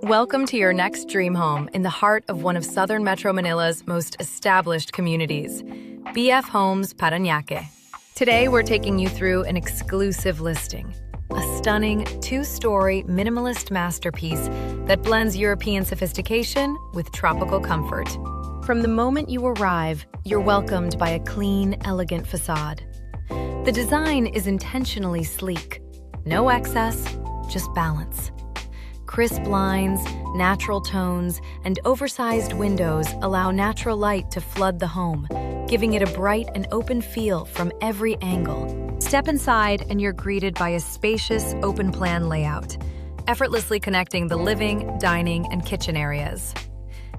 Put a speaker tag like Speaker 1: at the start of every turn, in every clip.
Speaker 1: Welcome to your next dream home in the heart of one of Southern Metro Manila's most established communities, BF Homes Parañaque. Today, we're taking you through an exclusive listing, a stunning two-story minimalist masterpiece that blends European sophistication with tropical comfort. From the moment you arrive, you're welcomed by a clean, elegant facade. The design is intentionally sleek. No excess, just balance. Crisp lines, natural tones, and oversized windows allow natural light to flood the home, giving it a bright and open feel from every angle. Step inside and you're greeted by a spacious, open-plan layout, effortlessly connecting the living, dining, and kitchen areas.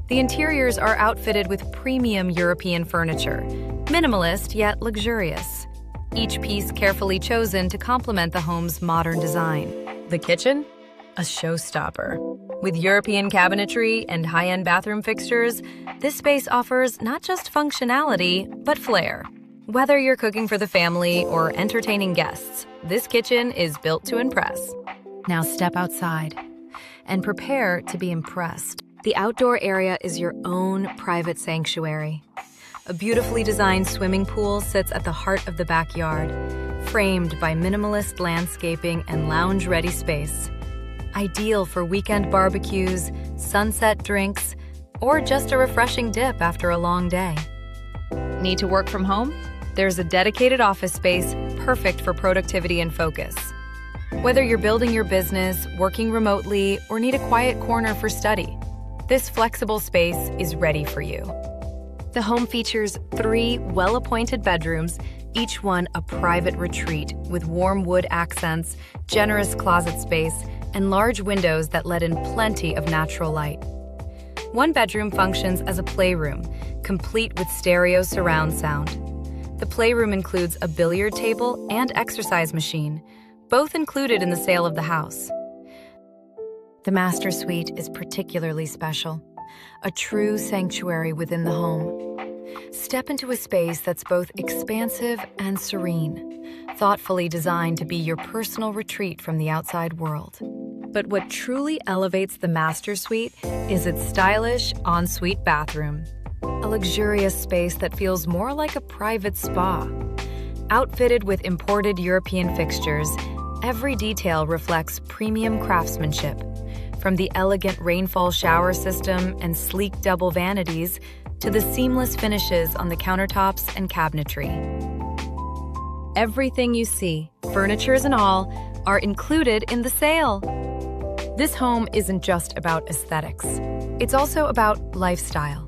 Speaker 1: The interiors are outfitted with premium European furniture, minimalist yet luxurious. Each piece carefully chosen to complement the home's modern design. The kitchen? A showstopper. With European cabinetry and high-end bathroom fixtures, this space offers not just functionality, but flair. Whether you're cooking for the family or entertaining guests, this kitchen is built to impress. Now step outside and prepare to be impressed. The outdoor area is your own private sanctuary. A beautifully designed swimming pool sits at the heart of the backyard, framed by minimalist landscaping and lounge-ready space. Ideal for weekend barbecues, sunset drinks, or just a refreshing dip after a long day. Need to work from home? There's a dedicated office space perfect for productivity and focus. Whether you're building your business, working remotely, or need a quiet corner for study, this flexible space is ready for you. The home features 3 well-appointed bedrooms, each one a private retreat with warm wood accents, generous closet space, and large windows that let in plenty of natural light. One bedroom functions as a playroom, complete with stereo surround sound. The playroom includes a billiard table and exercise machine, both included in the sale of the house. The master suite is particularly special, a true sanctuary within the home. Step into a space that's both expansive and serene, thoughtfully designed to be your personal retreat from the outside world. But what truly elevates the master suite is its stylish ensuite bathroom, a luxurious space that feels more like a private spa. Outfitted with imported European fixtures, every detail reflects premium craftsmanship, from the elegant rainfall shower system and sleek double vanities to the seamless finishes on the countertops and cabinetry. Everything you see, furnitures and all, are included in the sale. This home isn't just about aesthetics. It's also about lifestyle.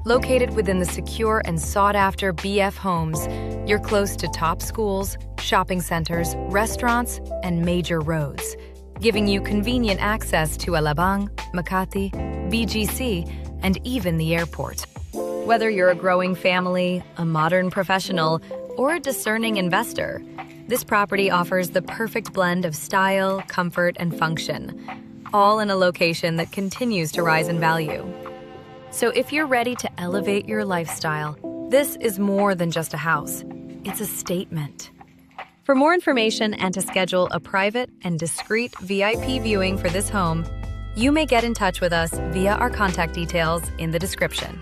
Speaker 1: Located within the secure and sought-after BF Homes, you're close to top schools, shopping centers, restaurants, and major roads, giving you convenient access to Alabang, Makati, BGC, and even the airport. Whether you're a growing family, a modern professional, or a discerning investor, this property offers the perfect blend of style, comfort, and function, all in a location that continues to rise in value. So if you're ready to elevate your lifestyle, this is more than just a house. It's a statement. For more information and to schedule a private and discreet VIP viewing for this home, you may get in touch with us via our contact details in the description.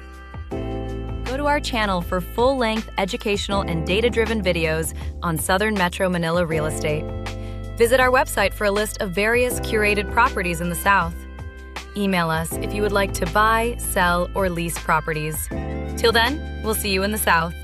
Speaker 1: Go to our channel for full-length educational and data-driven videos on Southern Metro Manila real estate. Visit our website for a list of various curated properties in the South. Email us if you would like to buy, sell, or lease properties. Till then, we'll see you in the South.